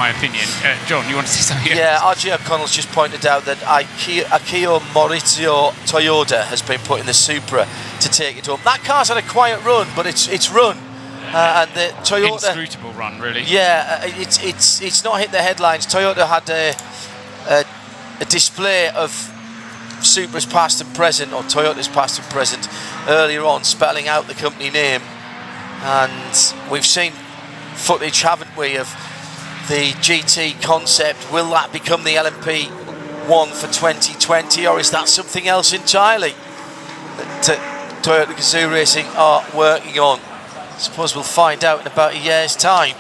my opinion. John, you want to say something? Yeah, RJ O'Connell's just pointed out that Akio Maurizio Toyota has been put in the Supra to take it home. That car's had a quiet run, but it's run. And the Toyota, inscrutable run, really. Yeah, it's not hit the headlines. Toyota had a display of Supra's past and present, or Toyota's past and present, earlier on, spelling out the company name. And we've seen footage, haven't we, of the GT concept. Will that become the LMP1 for 2020, or is that something else entirely that Toyota Gazoo Racing are working on? I suppose we'll find out in about a year's time.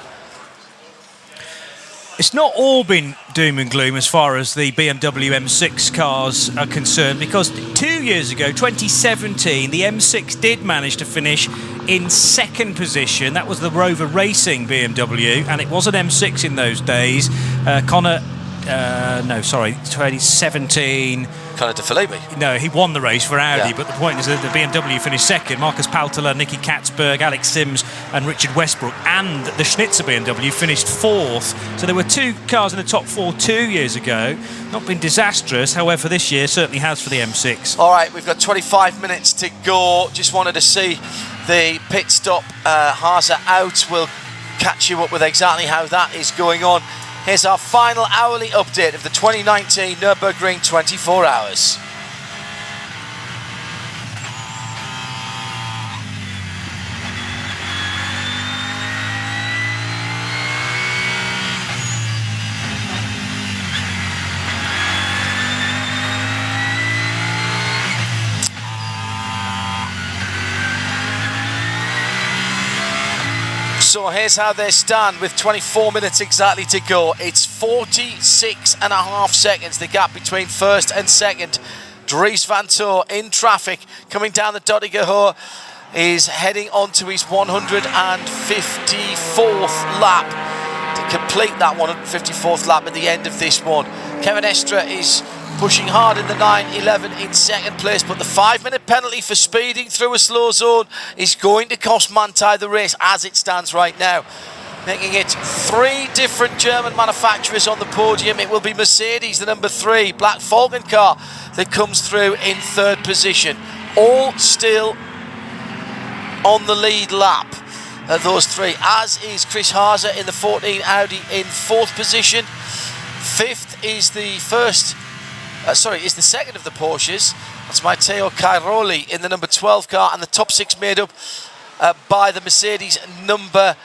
It's not all been doom and gloom as far as the BMW M6 cars are concerned, because 2 years ago, 2017, the M6 did manage to finish in second position. That was the Rover Racing BMW, and it was an M6 in those days. 2017. Conor De Phillippi. No, he won the race for Audi, Yeah. but the point is that the BMW finished second. Marcus Paltela, Nicky Katzberg, Alex Sims and Richard Westbrook, and the Schnitzer BMW finished fourth. So there were two cars in the top four 2 years ago. Not been disastrous, however this year certainly has for the M6. All right, we've got 25 minutes to go. Just wanted to see the pit stop. Haase out. We'll catch you up with exactly how that is going on. Here's our final hourly update of the 2019 Nürburgring 24 Hours. So here's how they stand with 24 minutes exactly to go. It's 46.5 seconds, the gap between first and second. Dries Van Toor in traffic, coming down the Doddiger is heading on to his 154th lap to complete that 154th lap at the end of this one. Kevin Estre is pushing hard in the 9.11 in second place, but the 5-minute penalty for speeding through a slow zone is going to cost Manthey the race as it stands right now, making it 3 different German manufacturers on the podium. It will be Mercedes, the number 3 Black Falcon car, that comes through in third position. All still on the lead lap, those 3, as is Chris Haase in the 14 Audi in 4th position. 5th is the second of the Porsches. That's Matteo Cairoli in the number 12 car, and the top 6 made up by the Mercedes number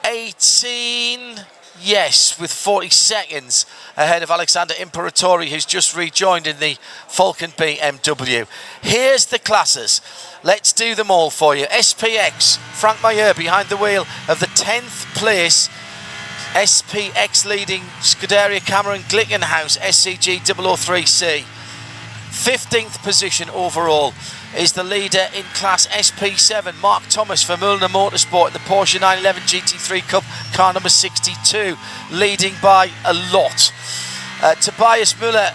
18. Yes, with 40 seconds ahead of Alexander Imperatori, who's just rejoined in the Falcon BMW. Here's the classes. Let's do them all for you. SPX, Frank Mayer behind the wheel of the 10th place SPX leading Scuderia Cameron Glickenhaus SCG 003C. 15th position overall is the leader in class SP7, Mark Thomas for Müllner Motorsport in the Porsche 911 GT3 Cup, car number 62, leading by a lot. Tobias Müller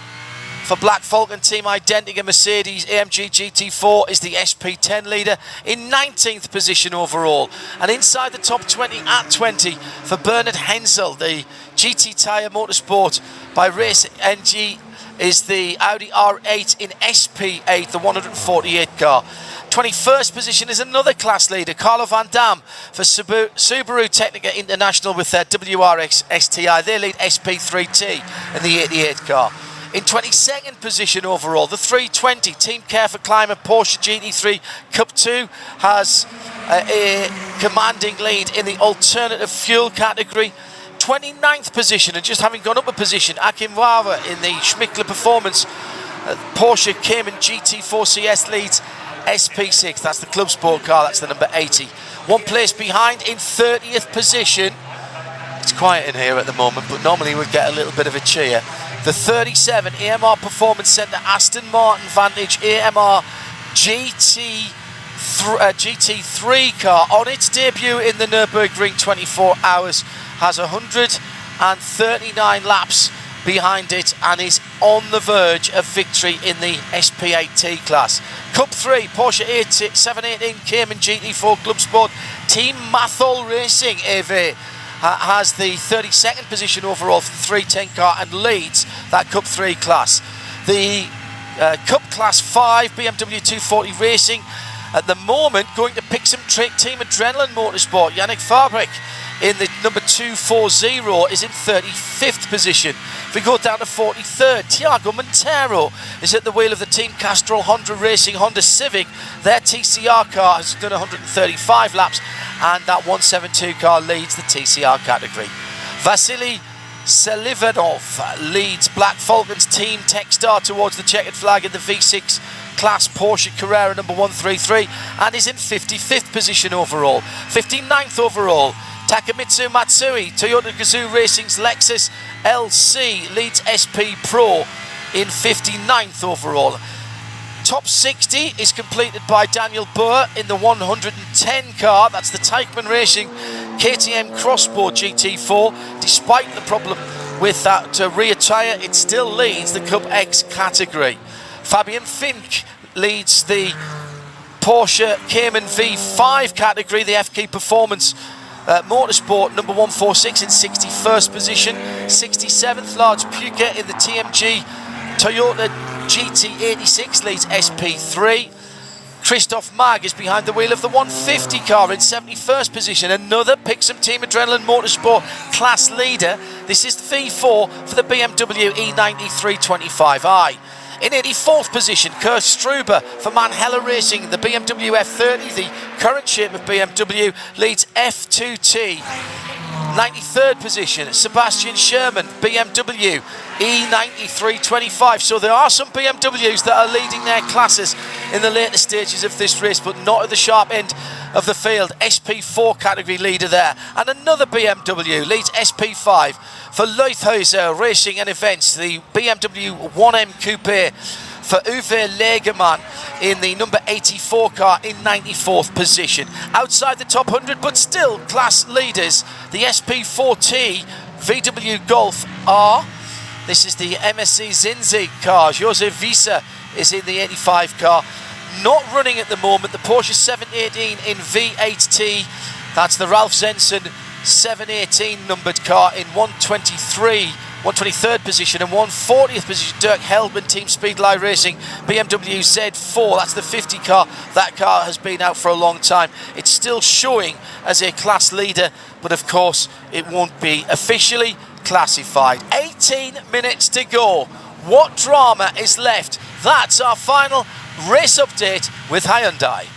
for Black Falcon Team Identica Mercedes AMG GT4 is the SP10 leader in 19th position overall. And inside the top 20 at 20 for Bernard Hensel, the GT Tyre Motorsport by Race NG, is the Audi R8 in SP8, the 148 car. 21st position is another class leader, Carlo Van Dam for Subaru Technica International with their WRX STI. They lead SP3T in the 88 car. In 22nd position overall, the 320 Team Care for Climate Porsche GT3 Cup 2 has a commanding lead in the alternative fuel category. 29th position, and just having gone up a position, Akim Wawa in the Schmickler Performance Porsche Cayman GT4 CS leads SP6. That's the Club Sport car, that's the number 80. One place behind in 30th position. It's quiet in here at the moment, but normally we'd get a little bit of a cheer. The 37 AMR Performance Centre Aston Martin Vantage AMR GT3 car on its debut in the Nürburgring 24 Hours has 139 laps behind it and is on the verge of victory in the SP8T class. Cup 3 Porsche 718 Cayman GT4 Club Sport Team Mathol Racing EV has the 32nd position overall for the 310 car and leads that Cup 3 class. The Cup Class 5 BMW 240 Racing at the moment going to pick some Team Adrenaline Motorsport. Yannick Fabric in the number 240 is in 35th position. If we go down to 43rd, Tiago Montero is at the wheel of the Team Castrol Honda Racing Honda Civic. Their TCR car has done 135 laps, and that 172 car leads the TCR category. Vasily Selivanov leads Black Falcon's Team Techstar towards the checkered flag in the V6 class Porsche Carrera number 133 and is in 55th position overall. 59th overall, Takamitsu Matsui, Toyota Gazoo Racing's Lexus LC leads SP Pro in 59th overall. Top 60 is completed by Daniel Burr in the 110 car. That's the Teichmann Racing KTM Crossbow GT4. Despite the problem with that rear tyre, it still leads the Cup X category. Fabian Fink leads the Porsche Cayman V5 category, the FK Performance Motorsport number 146 in 61st position. 67th, Lars Puka in the TMG Toyota GT86 leads SP3. Christoph Mag is behind the wheel of the 150 car in 71st position. Another Pixum Team Adrenaline Motorsport class leader. This is the V4 for the BMW E9325i. In 84th position, Kurt Struber for Manhella Racing, the BMW F30, the current shape of BMW, leads F2T. 93rd position, Sebastian Sherman, BMW E9325. So there are some BMWs that are leading their classes in the later stages of this race, but not at the sharp end of the field. SP4 category leader there. And another BMW leads SP5 for Leuthäuser Racing and Events, the BMW 1M Coupe for Uwe Legerman in the number 84 car in 94th position. Outside the top 100, but still class leaders, the SP4T VW Golf R. This is the MSC Zinzig car. Jose Visa is in the 85 car. Not running at the moment, the Porsche 718 in V8T. That's the Ralph Zenson 718 numbered car in 123rd position, and 140th position, Dirk Heldman, Team Speedlight Racing, BMW Z4. That's the 50 car. That car has been out for a long time. It's still showing as a class leader, but of course it won't be officially classified. 18 minutes to go. What drama is left? That's our final race update with Hyundai.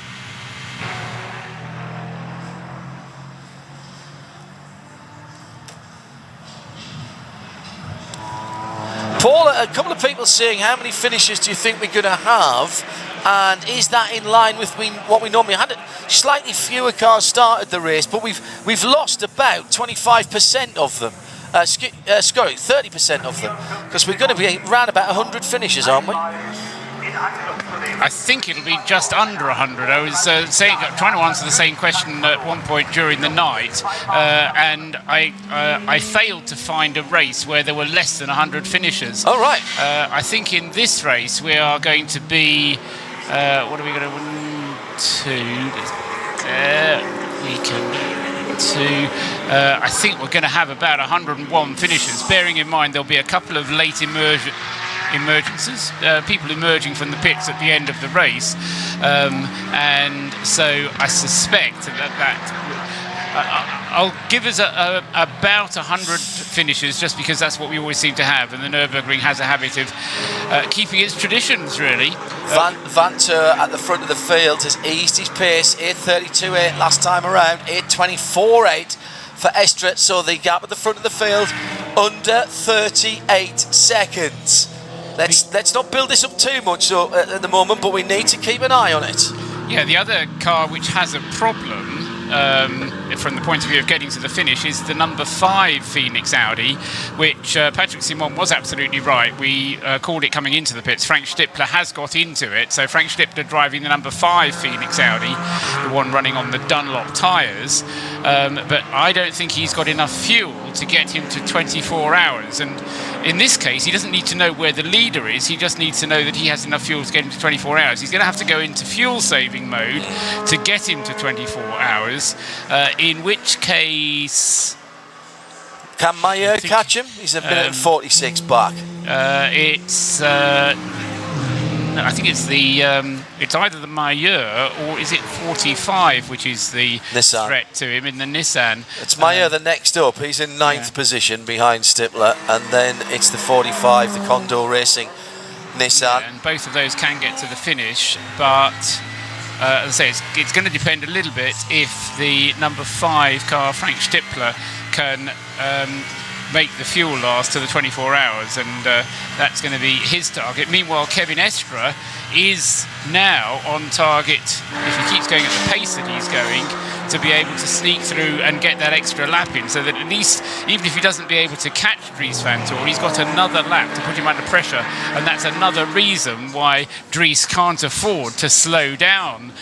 Paul, a couple of people saying, how many finishes do you think we're going to have? And is that in line with what we normally had? Slightly fewer cars started the race, but we've lost about 25% of them. 30% of them, because we're going to be around about 100 finishes, aren't we? I think it'll be just under 100. I was trying to answer the same question at one point during the night, and I failed to find a race where there were less tan 100 finishers. Oh, right. I think in this race we are going to be, what are we going to win? I think we're going to have about 101 finishers, bearing in mind there'll be a couple of late emergences, people emerging from the pits at the end of the race, and so I suspect that I'll give us about 100 finishes, just because that's what we always seem to have, and the Nürburgring has a habit of keeping its traditions, really. Vanter at the front of the field has eased his pace, 8:32.8 last time around, 8:24.8 for Estret, so the gap at the front of the field under 38 seconds. Let's not build this up too much at the moment, but we need to keep an eye on it. Yeah, the other car which has a problem from the point of view of getting to the finish is the number 5 Phoenix Audi, which Patrick Simon was absolutely right. We called it coming into the pits. Frank Stippler has got into it, so Frank Stippler driving the number 5 Phoenix Audi, the one running on the Dunlop tyres, but I don't think he's got enough fuel to get him to 24 hours, and in this case he doesn't need to know where the leader is, he just needs to know that he has enough fuel to get him to 24 hours. He's going to have to go into fuel saving mode to get him to 24 hours, in which case Can Mayer catch him? He's a minute and 46 back. No, I think it's the it's either the Mayer or is it 45, which is the Nissan. threat to him in the Nissan. It's Mayer the next up. He's in ninth position behind Stippler, and then it's the 45, the Condor Racing Nissan. And both of those can get to the finish, but as I say, it's going to depend a little bit if the number 5 car, Frank Stippler, can make the fuel last to the 24 hours, and that's going to be his target. Meanwhile, Kevin Estre is now on target, if he keeps going at the pace that he's going, to be able to sneak through and get that extra lap in, so that at least, even if he doesn't be able to catch Dries Vanthoor, he's got another lap to put him under pressure, and that's another reason why Dries can't afford to slow down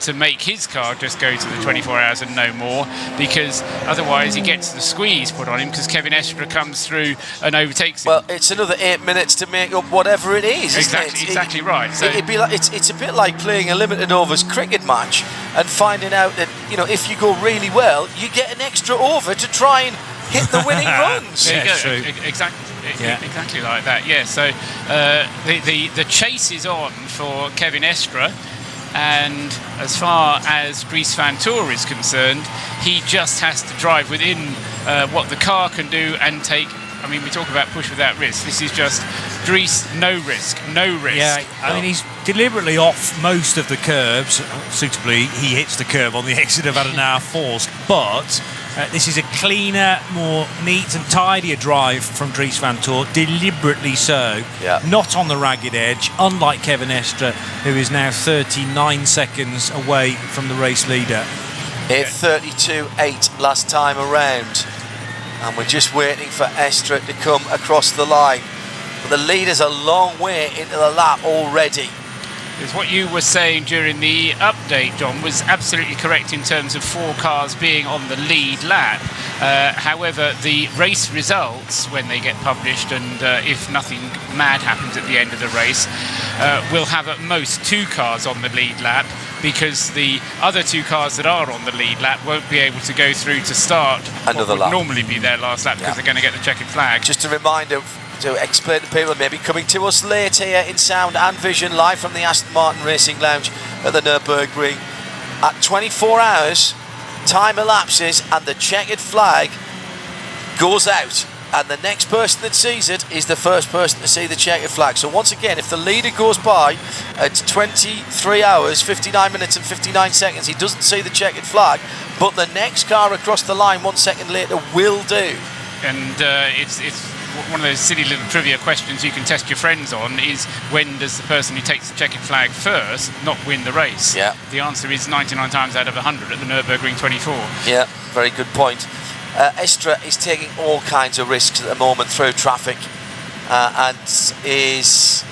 to make his car just go to the 24 hours and no more, because otherwise he gets the squeeze put on him, because Kevin Estre comes through and overtakes him. Well, it's another 8 minutes to make up whatever it is. Exactly right. So It'd be like, it's a bit like playing a limited overs cricket match and finding out that, you know, if you go really well, you get an extra over to try and hit the winning runs. there you Yeah, go. true. Exactly like that. Yeah. So the chase is on for Kevin Estre, and as far as Dries Vanthoor is concerned, he just has to drive within what the car can do and take. I mean, we talk about push without risk. This is just Dries, no risk. Yeah, I mean, he's deliberately off most of the curbs. Suitably, he hits the curb on the exit of Adenauer Force, but this is a cleaner, more neat and tidier drive from Dries Vanthoor, deliberately so. Yeah. Not on the ragged edge, unlike Kevin Estre, who is now 39 seconds away from the race leader. 8:32.8 last time around, and we're just waiting for Estre to come across the line. But the leader's a long way into the lap already. Because what you were saying during the update, John, was absolutely correct in terms of 4 cars being on the lead lap. However, the race results, when they get published, and if nothing mad happens at the end of the race, will have at most 2 cars on the lead lap, because the other 2 cars that are on the lead lap won't be able to go through to start Another what would lap. normally be their last lap, because they're going to get the checkered flag. Just a reminder to explain to people maybe coming to us late here in sound and vision, live from the Aston Martin Racing Lounge at the Nürburgring. At 24 hours, time elapses and the checkered flag goes out, and the next person that sees it is the first person to see the checkered flag. So once again, if the leader goes by at 23 hours, 59 minutes and 59 seconds, he doesn't see the checkered flag, but the next car across the line 1 second later will do. And it's one of those silly little trivia questions you can test your friends on, is when does the person who takes the checkered flag first not win the race? Yeah. The answer is 99 times out of 100 at the Nürburgring 24. Yeah, very good point. Estre is taking all kinds of risks at the moment through traffic, and it's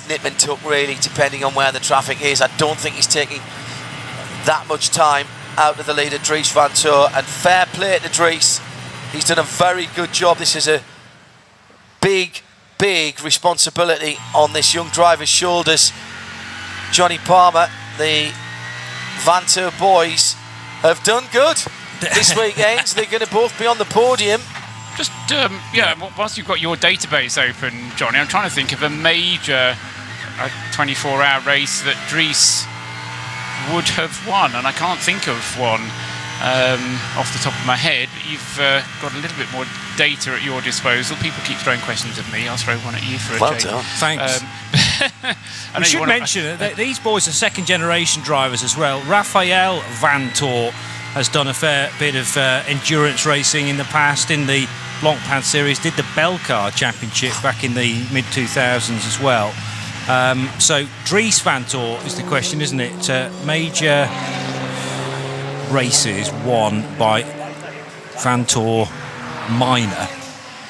nip and tuck really, depending on where the traffic is. I don't think he's taking that much time out of the leader, Dries Vanthoor, and fair play to Dries. He's done a very good job. This is a big responsibility on this young driver's shoulders. Johnny Palmer, the Vanthoor boys have done good this weekend. They're going to both be on the podium. Just, whilst you've got your database open, Johnny, I'm trying to think of a major 24-hour race that Dries would have won, and I can't think of one off the top of my head, but you've got a little bit more data at your disposal. People keep throwing questions at me. I'll throw one at you for a change. Well done. Thanks. We should mention that these boys are second-generation drivers as well. Raphael Vanthoor has done a fair bit of endurance racing in the past in the Blancpain Series, did the Belcar Championship back in the mid-2000s as well. So Dries Vanthoor is the question, isn't it? Major races won by Vanthoor minor.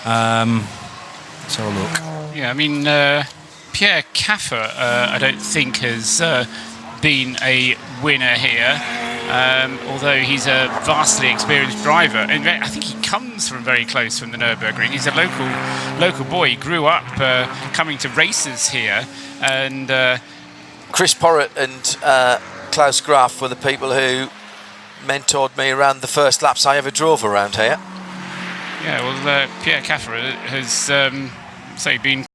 Let's have a look. Yeah, I mean, Pierre Caffer, I don't think has been a winner here, although he's a vastly experienced driver. And I think he comes from very close from the Nürburgring. He's a local boy. He grew up coming to races here, and Chris Porritt and Klaus Graf were the people who mentored me around the first laps I ever drove around here. Yeah, well, Pierre Caffer has, say, been